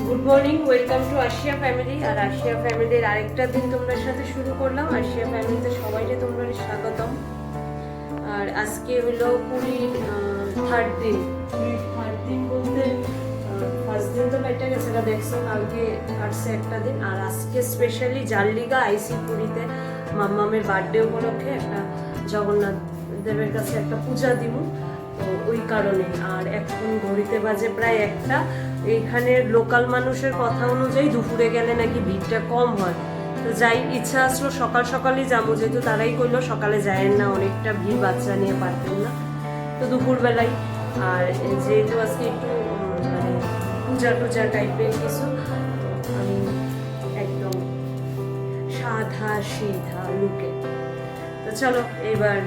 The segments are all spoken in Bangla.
Good morning, welcome to Ashiya family. আর আশিয়া ফ্যামিলির আরেকটা দিন তোমাদের সাথে শুরু করলাম। আশিয়া ফ্যামিলিতে সবাইকে তোমরা স্বাগতম। আর আজকে হলো পুরী থার্ড দিন। থার্ড দিন বলতে ফার্স্ট দিন তো কেটে গেছে, এটা দেখছো, কালকে কাটছে একটা দিন। আর আজকে স্পেশালি জার্লিগা আইসি পুরীতে মাম্মামের বার্থডে উপলক্ষে একটা জগন্নাথ দেবের কাছে একটা পূজা দিব, তো ওই কারণে। আর এখন ঘড়িতে বাজে প্রায় একটা। এইখানের লোকাল মানুষের কথা অনুযায়ী দুপুরে গেলে নাকি ভিড়টা কম হয়, তো যাই, ইচ্ছা আসলো সকাল সকালই যাবো, যেহেতু তারাই করলো সকালে যায়েন না, অনেকটা ভিড়, বাচ্চা নিয়ে পারতেন না, তো দুপুরবেলায়। আর যেহেতু আজকে একটু মানে পূজা টুজা টাইপের কিছু, তো আমি একদম সাধা সিধা লুকে। তো চলো এবার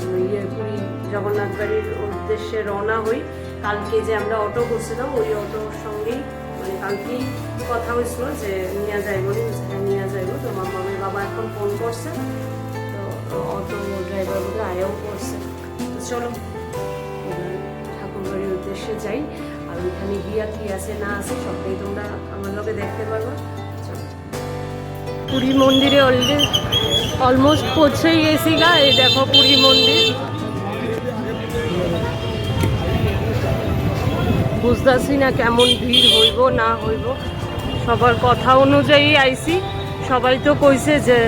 পুরী জগন্নাথ বাড়ির উদ্দেশ্যে রওনা হই। কালকে যে আমরা অটো করছিলাম, ওই অটোর সঙ্গেই মানে কালকেই কথা হয়েছিল যে নিয়ে যাইব, নিয়ে যাইব। তো মামামের বাবা এখন ফোন করছে, তো অটো ড্রাইভার বোধ আয়াও করছে। তো চলো এবার ঠাকুর বাড়ির উদ্দেশ্যে যাই। আর ওইখানে গিয়া কি আছে না আছে সবটাই তোমরা আমার লোকে দেখতে পারবো। চলো, পুরী মন্দিরে অলমোস্ট পৌঁছেই গেছি গা। এই দেখো পুরী মন্দির, বুঝতেছি না কেমন ভিড় হইব না হইব। সবার কথা অনুযায়ী আইছি, সবাই তো কইছে যে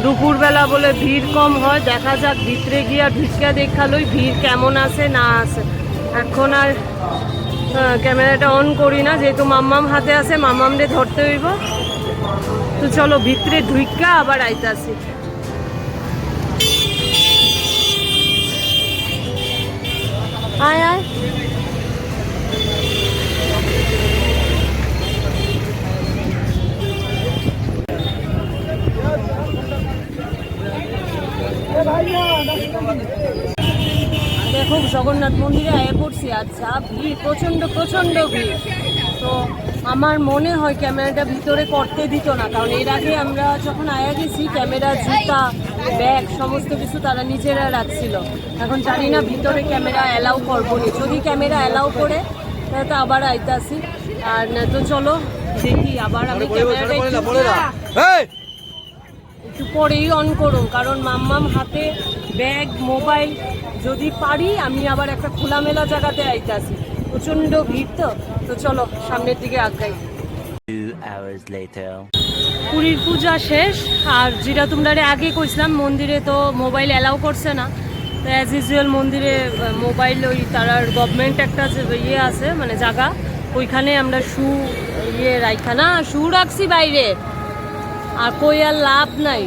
দুপুরবেলা বলে ভিড় কম হয়। দেখা যাক, ভিতরে গিয়া ঢুকিয়া দেখালই ভিড় কেমন আছে না আছে। এখন আর ক্যামেরাটা অন করি না, যেহেতু মাম্মাম হাতে আছে, মাম্মামরে ধরতে হইব। তো চলো ভিতরে ঢুকিয়া আবার আইতাছি। আয় আয়, দেখো জগন্নাথ মন্দিরে আয়া পড়ছি। আচ্ছা, ভিড় প্রচণ্ড প্রচণ্ড ভিড়। তো আমার মনে হয় ক্যামেরাটা ভিতরে করতে দিত না, কারণ এর আগে আমরা যখন আয়া গেছি ক্যামেরা, জুতা, ব্যাগ সমস্ত কিছু তারা নিজেরা রাখছিল। এখন জানি না ভিতরে ক্যামেরা অ্যালাউ করবো নি। যদি ক্যামেরা অ্যালাউ করে তাহলে তো আবার আইতাছি, আর না তো চলো দেখি। আবার আমি ক্যামেরাটা একটু পরেই অন করুন, কারণ মাম্মাম হাতে ব্যাগ, মোবাইল, যদি পারি আমি আবার একটা খোলামেলা জায়গাতে আইতাছি। প্রচণ্ড ভিড়, তো চলো সামনের দিকে আগাই। পুরীর পূজা শেষ। আর যেটা তোমরা আগে কইছিলাম, মন্দিরে তো মোবাইল অ্যালাউ করছে না। তো অ্যাজ ইউজুয়াল মন্দিরে মোবাইল, ওই তারার গভর্নমেন্ট একটা ইয়ে আছে মানে জায়গা, ওইখানে আমরা রাইখা না শু রাখছি বাইরে। আর কই আর লাভ নাই,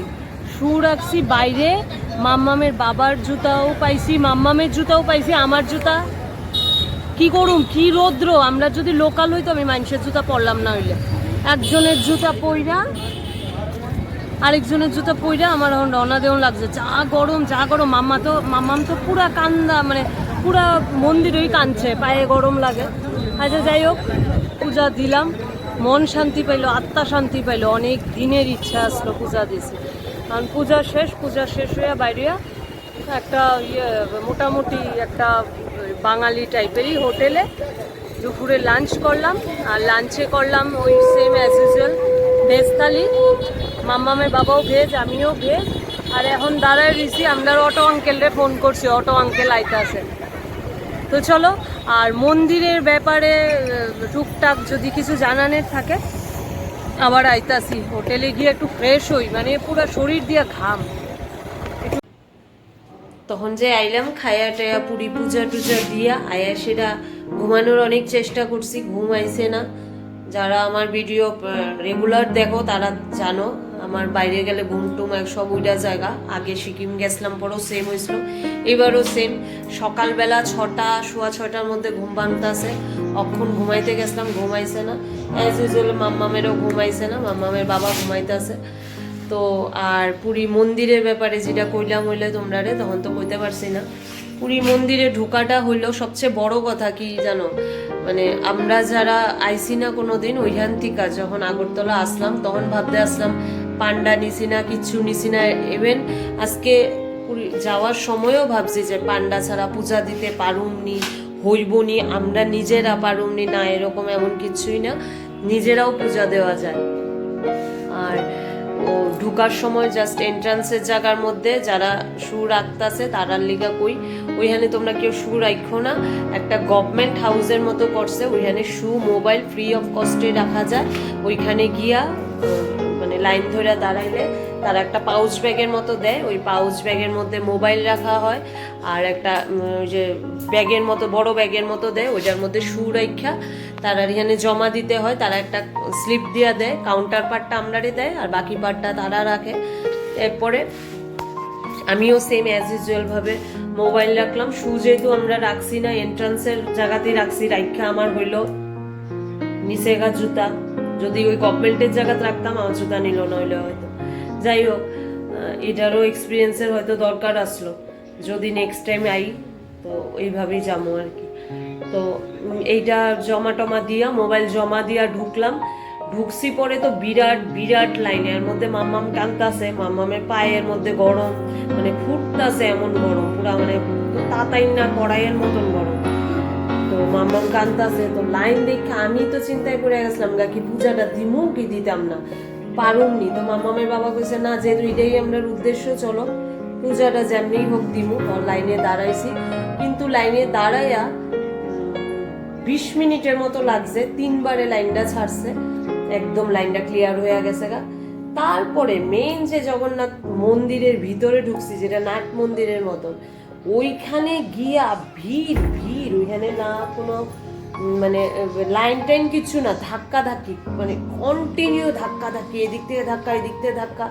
শু রাখছি বাইরে। মাম্মামের বাবার জুতাও পাইছি, মাম্মামের জুতাও পাইছি, আমার জুতা কি করুম, কি রৌদ্র। আমরা যদি লোকাল হইতো আমি মানুষের জুতা পরলাম না, হইলে একজনের জুতা পইরা আরেকজনের জুতা পইরা আমার এখন রওনা দেওয়া লাগছে। যা গরম, যা গরম। মাম্মাম তো পুরা কান্দা, মানে পুরা মন্দিরেই কাঁদছে, পায়ে গরম লাগে। আচ্ছা যাই হোক, পূজা দিলাম, মন শান্তি পাইলো, আত্মা শান্তি পাইলো। অনেক দিনের ইচ্ছা আসলো, পূজা দিছি। কারণ পূজা শেষ হইয়া বাইরিয়া একটা মোটামুটি একটা বাঙালি টাইপেরই হোটেলে দুপুরে লাঞ্চ করলাম। আর লাঞ্চে করলাম ওই সেম অ্যাজ ইউজুয়াল ভেজ থালি। মাম্মামের বাবাও ভেজ, আমিও ভেজ। আর এখন দাঁড়ায় রয়েছি, আমরা অটো আঙ্কেলরে ফোন করছি, অটো আঙ্কেল আইতে আছে। তো চলো, আর মন্দিরের ব্যাপারে টুকটাক যদি কিছু জানানোর থাকে আবার আইতাছি। হোটেলে গিয়ে একটু ফ্রেশ হই, মানে পুরো শরীর দিয়ে ঘাম। তখন যে আইলাম খায়া টায়া পুরী পূজা টুজা দিয়া আয়া, সেটা ঘুমানোর অনেক চেষ্টা করছি, ঘুম আইছে না। যারা আমার ভিডিও রেগুলার দেখো তারা জানো, আমার বাইরে গেলে ঘুম টুম সব ওইটা জায়গা। আগে সিকিম গেছিলাম, পরও সেম হয়েছিল, এবারও সেম। সকালবেলা 6টা, সোয়া 6টার মধ্যে ঘুম ভাঙতাছে। অক্ষণ ঘুমাইতে গেছিলাম, ঘুমাইছে না। অ্যাজ ইউজুয়াল মাম্মামেরও ঘুমাইছে না, মাম্মামের বাবা ঘুমাইতেছে। তো আর পুরী মন্দিরের ব্যাপারে যেটা কইলাম হইলে তোমরা তখন তো কইতে পারছি না। পুরী মন্দিরে ঢোকাটা হইলো সবচেয়ে বড় কথা, কি জানো, মানে আমরা যারা আইসি না কোনোদিন, ওইখান থেকে যখন আগরতলা আসলাম তখন ভাবতে আসলাম পান্ডা নিছি না, কিচ্ছু নিছি না। ইভেন আজকে পুরী যাওয়ার সময়ও ভাবছি যে পান্ডা ছাড়া পূজা দিতে পারুমনি, হইবনি, আমরা নিজেরা পারুমনি না, এরকম এমন কিছুই না, নিজেরাও পূজা দেওয়া যায়। আর ও ঢুকার সময় জাস্ট এন্ট্রান্সের জায়গার মধ্যে যারা শু রাখতেছে তারার লিগা কই ওইখানে তোমরা কেউ শু রাখো না, একটা গভর্নমেন্ট হাউসের মতো করছে, ওইখানে শু মোবাইল ফ্রি অফ কস্টে রাখা যায়। ওইখানে গিয়া মানে লাইন ধরে দাঁড়াইলে তারা একটা পাউচ ব্যাগের মতো দেয়, ওই পাউচ ব্যাগের মধ্যে মোবাইল রাখা হয়, আর একটা যে ব্যাগের মতো বড় ব্যাগের মতো দেয়, ওইটার মধ্যে শু রাখা তারা এখানে জমা দিতে হয়। তারা একটা স্লিপ দিয়া দেয়, কাউন্টার পার্টটা আমরারে দেয় আর বাকি পার্টটা তারা রাখে। এরপরে আমিও সেম অ্যাজ ইউজুয়াল ভাবে মোবাইল রাখলাম। শু যেহেতু আমরা রাখছি না, এন্ট্রান্সের জায়গাতেই রাখছি, রাখা আমার হইলো নিচেগা জুতা, যদি ওই গভর্নমেন্টের জায়গাতে রাখতাম আমার জুতা নিল নইলে হয়তো। যাই হোক, এটারও এক্সপিরিয়েন্সের হয়তো দরকার আসলো, যদি নেক্সট টাইম আই তো এইভাবেই যাবো আর কি। তো এইটা জমা টমা দিয়া মোবাইল জমা দিয়া ঢুকছি পরে তো বিরাট বিরাট লাইন, এর মধ্যে মাম্মাম টানতাছে, মাম্মামের পায়ের মধ্যে গরম, মানে ফুটতাছে এমন গরম, পুরা মানে তাতাই না কড়াইয়ের মতন গরম। তো মাম্মাম কান্তাছে, তো লাইন দেখে আমি তো চিন্তায় পড়ে গেছিলাম কি পূজাটা দিমু কি দিতাম না, পারুমনি। তো মাম্মামের বাবা কইছে না, যেহেতু এটাই আমরা উদ্দেশ্য, চলো পূজাটা যেমনি হোক দিমু। লাইনে দাঁড়াইছি, কিন্তু লাইনে দাঁড়াইয়া 20 মিনিটের মতো লাগছে, 3বারে লাইনটা ছাড়ছে, একদম লাইনটা ক্লিয়ার হয়ে গেছে গা। তারপরে মেইন যে জগন্নাথ মন্দিরের ভিতরে ঢুকছি, যেটা নাট মন্দিরের মতন, ওইখানে গিয়া ভিড় ভিড়, ওইখানে না কোনো মানে লাইন টাইন কিছু না, ধাক্কা ধাক্কি, মানে কন্টিনিউ ধাক্কা ধাক্কি, এদিক থেকে ধাক্কা এদিক থেকে ধাক্কা।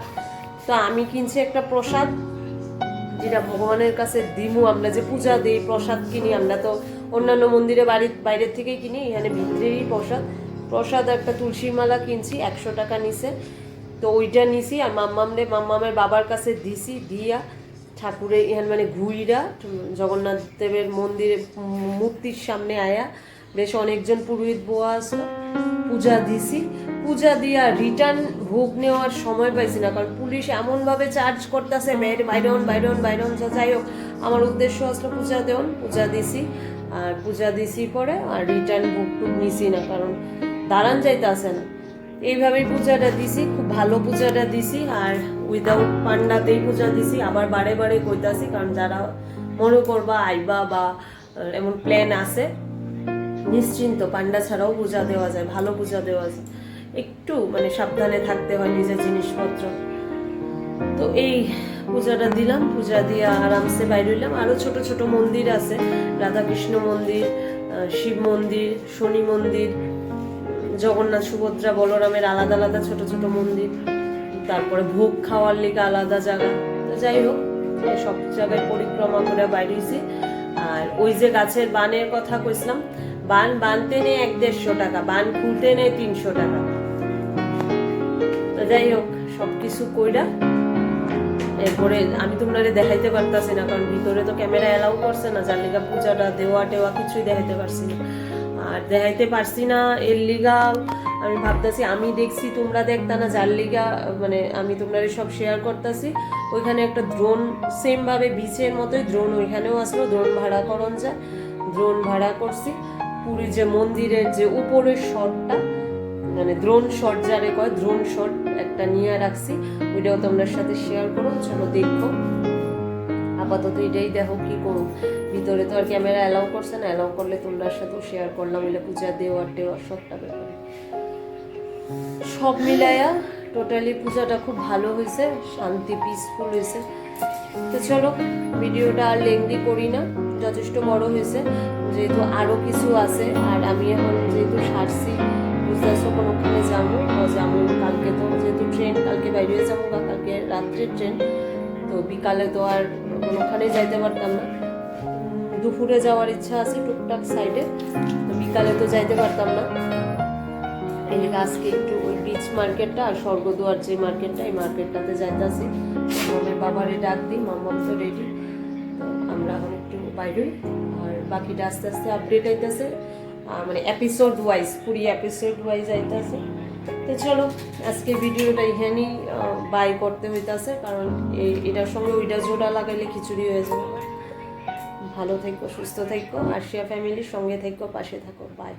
তো আমি কিনছি একটা প্রসাদ, যেটা ভগবানের কাছে দিমু, আমরা যে পূজা দিই প্রসাদ কিনি, আমরা তো অন্যান্য মন্দিরে বাইরের থেকেই কিনি, এখানে ভিতরেরই প্রসাদ একটা তুলসী মালা কিনছি, 100 টাকা নিছে। তো ওইটা নিছি আর মাম্মামের বাবার কাছে দিছি, দিয়া ঠাকুরের ইহান মানে ঘুইরা জগন্নাথ দেবের মন্দিরে মূর্তির সামনে আয়া বেশ অনেকজন পুরোহিত বোয়া আসলো, পূজা দিছি। পূজা দিয়া রিটার্ন ভোগ নেওয়ার সময় পাইছি না, কারণ পুলিশ এমনভাবে চার্জ করতেছে বাইরন। যাই হোক, আমার উদ্দেশ্য আসলো পূজা দিছি। আর পূজা দিছি পরে আর রিটার্ন ভোগ টুক নিছি না, কারণ দাঁড়ান যাইতে আসে না। এইভাবেই পূজাটা দিছি, খুব ভালো পূজাটা দিছি, আর উইদাউট পান্ডাতেই পূজা দিছি। আবার বারে বারে কইতাছি, কারণ যারা মনে করবা আইবা বা এমন প্ল্যান আছে, নিশ্চিন্ত পান্ডা ছাড়াও পূজা দেওয়া যায়, ভালো পূজা দেওয়া যায়, একটু মানে সাবধানে থাকতে হয় নিজের জিনিসপত্র। তো এই পূজাটা দিলাম, পূজা দিয়ে আরামসে বাইরে হইলাম। আরো ছোট ছোট মন্দির আছে, রাধাকৃষ্ণ মন্দির, শিব মন্দির, শনি মন্দির, জগন্নাথ সুভদ্রা বলরামের আলাদা আলাদা ছোট ছোট মন্দির, তারপরে ভোগ খাওয়ার লিগে আলাদা জায়গা। তো যাই হোক, সব জায়গায় পরিক্রমা করে বাইরেছি। আর ওই যে গাছের বানের কথা কইছিলাম, বান বানতে নেই 150 টাকা, বান খুলতে নেই 300 টাকা। তো যাই হোক, সবকিছু কইরা এরপরে আমি তোমরা দেখাইতে পারতাছি না, কারণ ভিতরে তো ক্যামেরা এলাও করছে না, যার লিগা পূজাটা দেওয়া টেওয়া কিছুই দেখাইতে পারছি না। আর দেখাইতে পারছি না এর লিগা আমি ভাবতেছি, আমি দেখছি তোমরা দেখতা না, যার লিগা মানে আমি তোমরা সব শেয়ার করতেছি। ওইখানে একটা ড্রোন, সেম ভাবে বিচের মতোই ড্রোন ওইখানেও আসলো, ড্রোন ভাড়া করন যায়, ড্রোন ভাড়া করছি। পুরীর যে মন্দিরের যে উপরের শটটা, মানে ড্রোন শট যারে কয়, ড্রোন শট একটা নিয়ে রাখছি, ওইটাও তোমরা সাথে শেয়ার করো, চলো দেখো। আপাতত এটাই দেখো কি করুন, ভিতরে তো আর ক্যামেরা অ্যালাউ করছে না, অ্যালাউ করলে তোমরা সাথেও শেয়ার করলাম, এলে পূজা দেওয়ার সবটা ব্যাপারে। সব মিলাইয়া টোটালি পূজাটা খুব ভালো হয়েছে, শান্তি পিসফুল হয়েছে। তো চলো ভিডিওটা আর লেংদি করি না, যথেষ্ট বড় হয়েছে, যেহেতু আরো কিছু আছে। আর আমি এখন যেহেতু সারছি, বুঝতেছো কোনোখানে যাবো, কালকে তো যেহেতু ট্রেন, কালকে বাইরে যাবো, বা কালকে রাত্রের ট্রেন, তো বিকালে তো আর কোনোখানে যাইতে পারতাম না। দুপুরে যাওয়ার ইচ্ছা আছে টুকটাক সাইডে, তো বিকালে তো যাইতে পারতাম না। এই আজকে একটু ওই বিচ মার্কেটটা আর স্বর্গদুয়ার যে মার্কেটটা, এই মার্কেটটাতে যাইতেছি। মামের বাবারে ডাক দিই, মাম্মাম তো রেডি, তো আমরা এখন একটু বাইরে। আর বাকিটা আস্তে আস্তে আপডেট আইতেছে, মানে episode wise, Puri episode wise আইতেছে। তো চলো আজকে ভিডিওটা এখানেই বাই করতে হইতেছে, কারণ এটার সঙ্গে ওইটা জোড়া লাগাইলে খিচুড়ি হয়ে যাবে। ভালো থেকো, সুস্থ থেকো, আরশিয়া ফ্যামিলির সঙ্গে থেকো, পাশে থাকো। বাই।